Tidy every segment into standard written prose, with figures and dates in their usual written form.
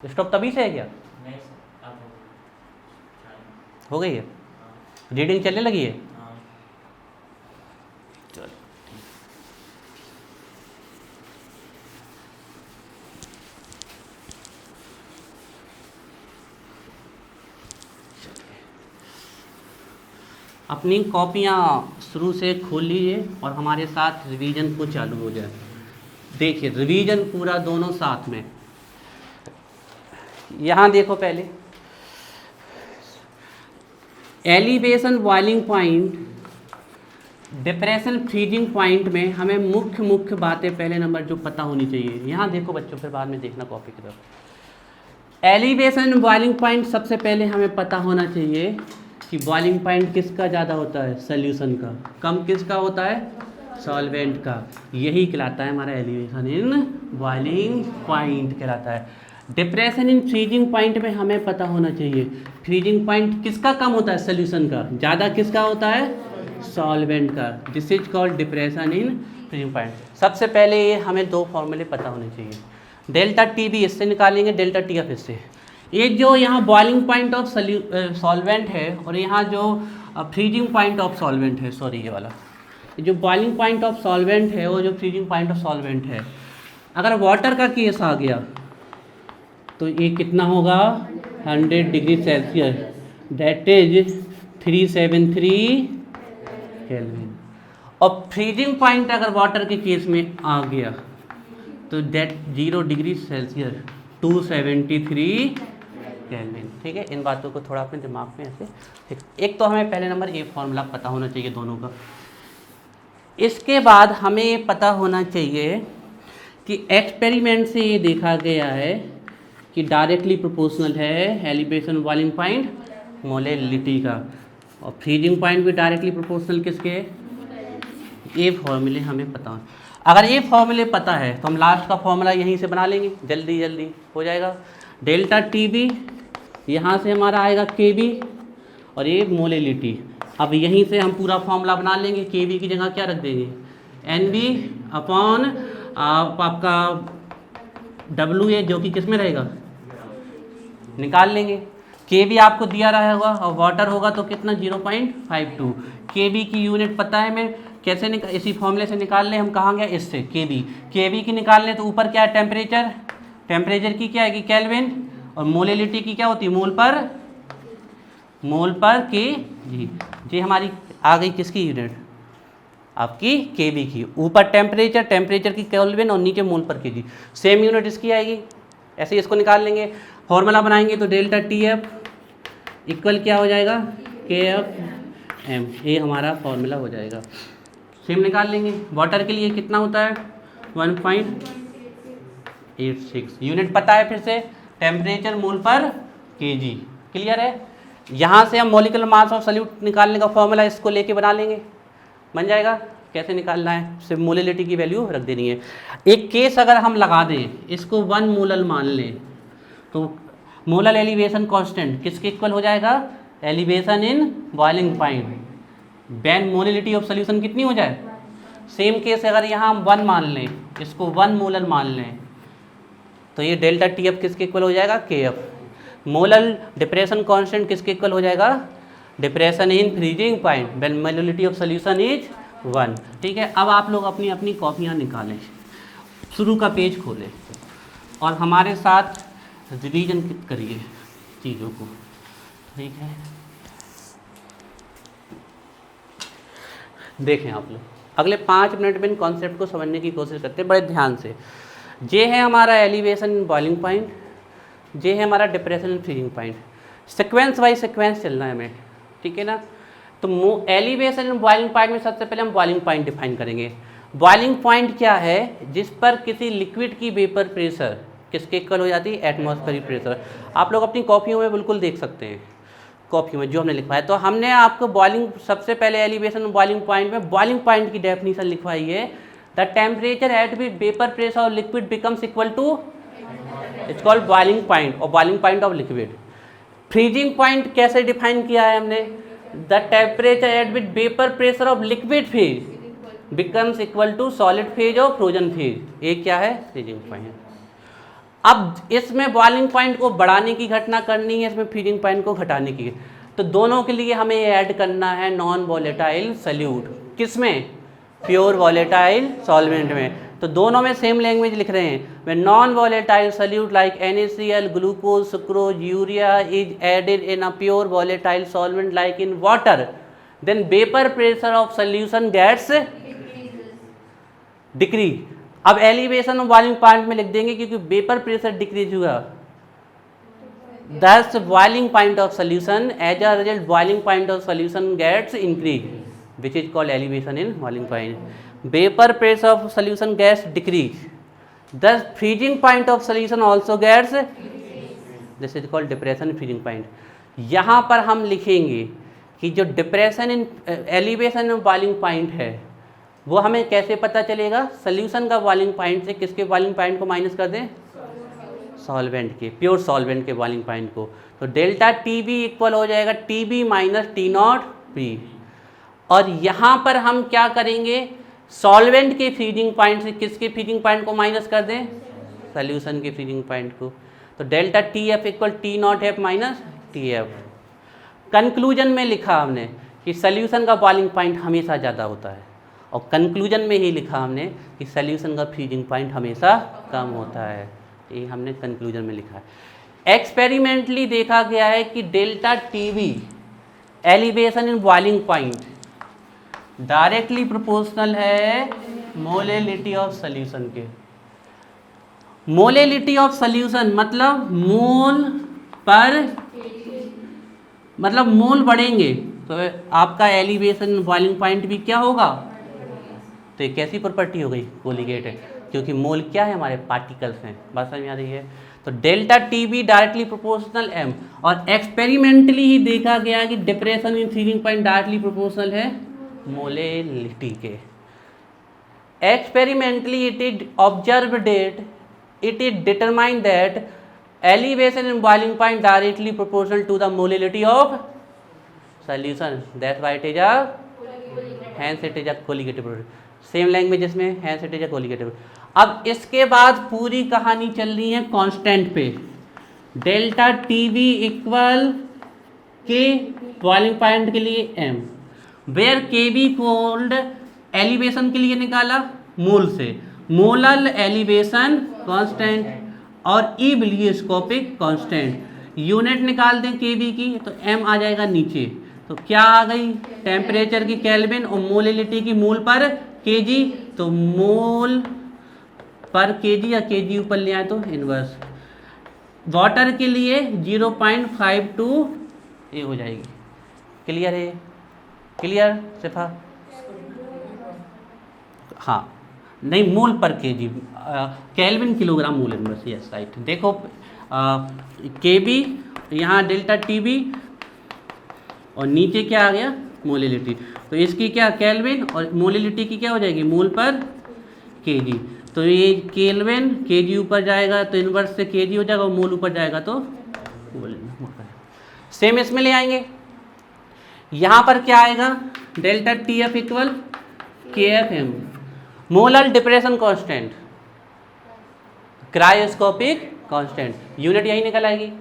Stop तभी से है क्या? नहीं सर, अब हो हो गई है? हाँ रीडिंग चलने लगी है? हाँ। चलो अपनी कॉपियाँ शुरू से खोल लीजिए और हमारे साथ रिवीजन को चालू हो जाए। देखिए रिवीजन पूरा दोनों साथ में। यहाँ देखो पहले elevation boiling point depression freezing point में हमें मुख्य बातें पहले नंबर जो पता होनी चाहिए। यहाँ देखो बच्चों, फिर बाद में देखना कॉपी की तरफ। एलिवेशन बॉइलिंग पॉइंट सबसे पहले हमें पता होना चाहिए कि बॉइलिंग पॉइंट किसका ज़्यादा होता है? सॉल्यूशन का। कम किसका होता है? सॉल्वेंट का। यही कहलाता है हमारा एलिवेशन इन बॉइलिंग पॉइंट कहलाता है। डिप्रेशन इन फ्रीजिंग पॉइंट में हमें पता होना चाहिए फ्रीजिंग पॉइंट किसका कम होता है? सॉल्यूशन का। ज़्यादा किसका होता है? सॉल्वेंट का। This is called depression in freezing point. सबसे पहले ये हमें दो फॉर्मूले पता होने चाहिए। डेल्टा टी भी इससे निकालेंगे, डेल्टा टी एफ इससे। ये जो यहाँ बॉइलिंग पॉइंट ऑफ सॉल्वेंट है और यहाँ जो फ्रीजिंग पॉइंट ऑफ सॉल्वेंट है, सॉरी ये वाला जो बॉइलिंग पॉइंट ऑफ सॉल्वेंट है वो जो फ्रीजिंग पॉइंट ऑफ सॉल्वेंट है, अगर वाटर का केस आ गया तो ये कितना होगा? 100 degree Celsius, that is 373 kelvin. और फ्रीजिंग पॉइंट अगर वाटर के केस में आ गया तो दैट 0 डिग्री सेल्सियस 273 केल्विन। ठीक है, इन बातों को थोड़ा अपने दिमाग में ऐसे ठीक। एक तो हमें पहले नंबर ए फॉर्मूला पता होना चाहिए दोनों का। इसके बाद हमें ये पता होना चाहिए कि एक्सपेरिमेंट से ये देखा गया है कि डायरेक्टली प्रोपोर्शनल है एलिवेशन बॉइलिंग पॉइंट मोलेलिटी का, और फ्रीजिंग पॉइंट भी डायरेक्टली प्रोपोर्शनल किसके? ये फॉर्मूले हमें पता हो। अगर ये फॉर्मूले पता है तो हम लास्ट का फॉर्मूला यहीं से बना लेंगे, जल्दी जल्दी हो जाएगा। डेल्टा टी बी, यहाँ से हमारा आएगा के बी, और ये मोलेलिटी। अब यहीं से हम पूरा फॉर्मूला बना लेंगे। के बी की जगह क्या रख देंगे? एन बी अपॉन आपका डब्ल्यू ए, जो कि किस में रहेगा? निकाल लेंगे। के बी आपको दिया रहा होगा और वाटर होगा तो कितना? 0.52। के बी की यूनिट पता है हमें, कैसे इसी फॉर्मूले से निकाल लें हम। कहाँ गया? इससे के बी की निकाल लें तो ऊपर क्या है? टेम्परेचर। टेम्परेचर की क्या है? केल्विन। और मोलेलिटी की क्या होती है? मोल पर के जी। जी हमारी आ गई किसकी यूनिट? आपकी के बी की। ऊपर टेम्परेचर, टेम्परेचर की केल्विन, और नीचे मोल पर के जी। सेम यूनिट इसकी आएगी। ऐसे ही इसको निकाल लेंगे, फॉर्मूला बनाएंगे तो डेल्टा टी एफ इक्वल क्या हो जाएगा? के एफ एम। ये हमारा फॉर्मूला हो जाएगा। सेम निकाल लेंगे। वाटर के लिए कितना होता है? 1.86। यूनिट पता है फिर से, टेम्परेचर मोल पर केजी। क्लियर है? यहाँ से हम मॉलिक्यूलर मास ऑफ सॉल्यूट निकालने का फॉर्मूला इसको लेके बना लेंगे, बन जाएगा। कैसे निकालना है? सिर्फ मोलेलिटी की वैल्यू रख देनी है। एक केस अगर हम लगा दें, इसको 1 मोलल मान लें, तो मोलल एलिवेशन कांस्टेंट किसके इक्वल हो जाएगा? Elevation in boiling point. When molality of solution कितनी हो जाए? सेम केस अगर यहाँ हम 1 मान लें, इसको 1 मोलल मान लें, तो ये डेल्टा टी एफ किसके इक्वल हो जाएगा? के एफ। मोलल डिप्रेशन कांस्टेंट किसके इक्वल हो जाएगा? Depression in freezing point when molality of solution is 1। ठीक है, अब आप लोग अपनी अपनी कॉपियाँ निकालें, शुरू का पेज खोलें और हमारे साथ रिवीजन करिए चीज़ों को। ठीक है, देखें आप लोग अगले 5 मिनट में इन कॉन्सेप्ट को समझने की कोशिश करते हैं बड़े ध्यान से। ये है हमारा एलिवेशन इन बॉइलिंग पॉइंट, ये है हमारा depression in freezing point. Sequence by sequence चलना है हमें, ठीक है ना। तो एलिवेशन इन बॉइलिंग पॉइंट में सबसे पहले हम बॉइलिंग पॉइंट डिफाइन करेंगे। बॉइलिंग पॉइंट क्या है? जिस पर किसी लिक्विड की वेपर प्रेशर किसके इक्वल हो जाती है? Atmospheric pressure. आप लोग अपनी कॉपियों में बिल्कुल देख सकते हैं, कॉपियों में जो हमने लिखवाया। तो हमने आपको बॉइलिंग सबसे पहले एलिवेशन बॉइलिंग पॉइंट में बॉइलिंग पॉइंट की डेफिनेशन लिखवाई है। The temperature at which vapour pressure of liquid becomes equal to, it's called boiling point और boiling point of liquid. Freezing point कैसे डिफाइन किया है हमने? The temperature at which vapour pressure of liquid phase becomes equal to solid phase और frozen phase. ये क्या है? Freezing point. अब इसमें बॉइलिंग पॉइंट को बढ़ाने की घटना करनी है, इसमें फ्रीजिंग पॉइंट को घटाने की। तो दोनों के लिए हमें ऐड करना है नॉन वॉलेटाइल सल्यूट। किसमें? प्योर वॉलेटाइल सॉल्वेंट में। तो दोनों में सेम लैंग्वेज लिख रहे हैं। when non volatile solute like NaCl, glucose, sucrose, urea is added in a pure volatile solvent like in water, then vapor pressure of solution gets decrease। अब elevation of boiling point में लिख देंगे क्योंकि vapour pressure decrease हुआ, thus boiling point of solution, as a result boiling point of solution gets increased, which is called elevation in boiling point। vapor pressure of solution gets decreased, thus freezing point of solution also gets, this is called depression freezing point। यहाँ पर हम लिखेंगे कि जो depression in elevation in boiling point है वो हमें कैसे पता चलेगा? सोल्यूशन का बॉइलिंग पॉइंट से किसके बॉइलिंग पॉइंट को माइनस कर दें? सॉल्वेंट के, प्योर सॉल्वेंट के बॉइलिंग पॉइंट को। तो डेल्टा टी बी इक्वल हो जाएगा T B minus T naught P. और यहाँ पर हम क्या करेंगे? सॉल्वेंट के फ्रीजिंग पॉइंट से किसके फ्रीजिंग पॉइंट को माइनस कर दें? सोल्यूशन के फ्रीजिंग पॉइंट को। तो delta T F equal T not F minus T F. Conclusion में लिखा हमने कि सोल्यूशन का बॉइलिंग पॉइंट हमेशा ज़्यादा होता है, और कंक्लूजन में ही लिखा हमने कि सोल्यूशन का फ्रीजिंग पॉइंट हमेशा कम होता है। ये हमने कंक्लूजन में लिखा है। एक्सपेरिमेंटली देखा गया है कि delta T B elevation in boiling point directly proportional है मोलेलिटी ऑफ सॉल्यूशन के। मोलेलिटी ऑफ सॉल्यूशन मतलब मोल पर, मतलब मोल बढ़ेंगे तो आपका एलिवेशन बॉइलिंग पॉइंट भी क्या होगा? तो एक कैसी प्रॉपर्टी हो गई? कोलिगेटेड, क्योंकि मोल क्या है? हमारे पार्टिकल्स हैं। बात समझ में आ रही है? तो delta T B directly proportional M, और एक्सपेरिमेंटली ही देखा गया कि depression in freezing point directly proportional है मोलेलिटी के। Experimentally it is observe that, it is determine that elevation in boiling point directly proportional to the molality of solution, that's why it is a, hence it is a colligative product. Same language इसमें, hence it is a colligative. अब इसके बाद पूरी कहानी चल रही है constant पे। डेल्टा टी बी इक्वल के बॉइलिंग पॉइंट के लिए एम, वेयर के बी कोल्ड एलिवेशन के लिए निकाला मोल से, मोलल एलिवेशन कांस्टेंट और ई विलियोस्कोपिक कांस्टेंट। यूनिट निकाल दें के बी की तो एम आ जाएगा नीचे। तो क्या आ गई? टेम्परेचर की केल्विन और मोलेलिटी की मोल पर केजी। तो मोल पर केजी या केजी ऊपर ले आए तो इनवर्स। वाटर के लिए 0.52 ये हो जाएगी। क्लियर है? क्लियर सिफा? हाँ, नहीं मोल पर KG, kelvin kilogram mole inverse. Yes right. देखो के बी, यहाँ डेल्टा टी बी और नीचे क्या आ गया? मोलेलिटी। तो इसकी क्या? केल्विन, और मोलेलिटी की क्या हो जाएगी? मोल पर केजी। तो ये केल्विन केजी ऊपर जाएगा तो इनवर्स से केजी हो जाएगा, और मोल ऊपर जाएगा तो मोल। सेम इसमें ले आएंगे। यहाँ पर क्या आएगा? Delta T F equal K F M, molar depression constant, cryoscopic constant. Unit यही निकल आएगी।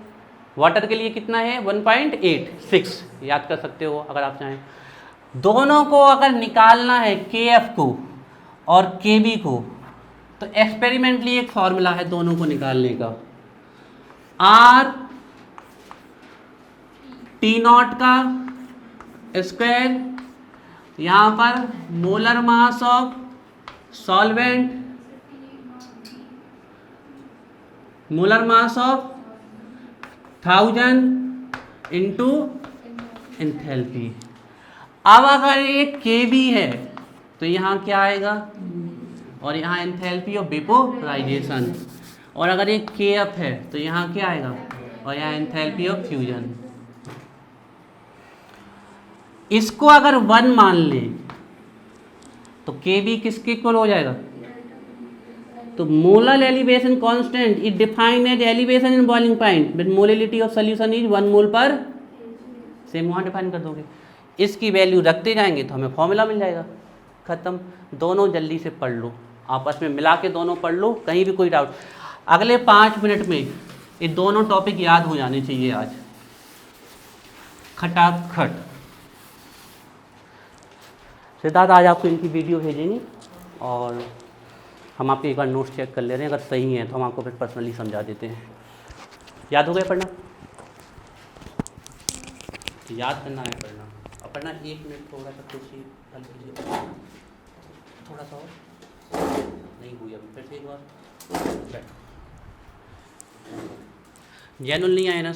वाटर के लिए कितना है? 1.86, याद कर सकते हो अगर आप चाहें। दोनों को अगर निकालना है के एफ को और के बी को, तो एक्सपेरिमेंटली एक फॉर्मूला है दोनों को निकालने का। आर टी नॉट का स्क्वायर, यहाँ पर molar mass of solvent, molar mass of 1000 into enthalpy. अब अगर एक के बी है तो यहाँ क्या आएगा? और यहाँ एंथैल्पी ऑफ वेपोराइजेशन। और अगर एक के एफ है तो यहाँ क्या आएगा? और यहाँ एंथैल्पी ऑफ फ्यूजन। इसको अगर 1 मान लें तो के बी किसके इक्वल हो जाएगा? तो molar elevation constant is defined as elevation in boiling point with molality of solution is 1 mole per, same वहाँ डिफाइन कर दोगे। इसकी वैल्यू रखते जाएंगे तो हमें फॉर्मूला मिल जाएगा। खत्म। दोनों जल्दी से पढ़ लो, आपस में मिला के दोनों पढ़ लो, कहीं भी कोई डाउट। अगले 5 मिनट में ये दोनों टॉपिक याद हो जाने चाहिए आज, खटाखट। सिद्धार्थ आज आपको इनकी वीडियो भेजेंगे और हम आपके एक बार नोट्स चेक कर ले रहे हैं, अगर सही है तो हम आपको फिर पर्सनली समझा देते हैं। याद हो गया पढ़ना? याद करना है पढ़ना। और पढ़ना 1 मिनट थोड़ा सा खुशी हल्की सी, थोड़ा सा और नहीं हुई अभी, फिर से एक बार। जैनुल नहीं आए ना?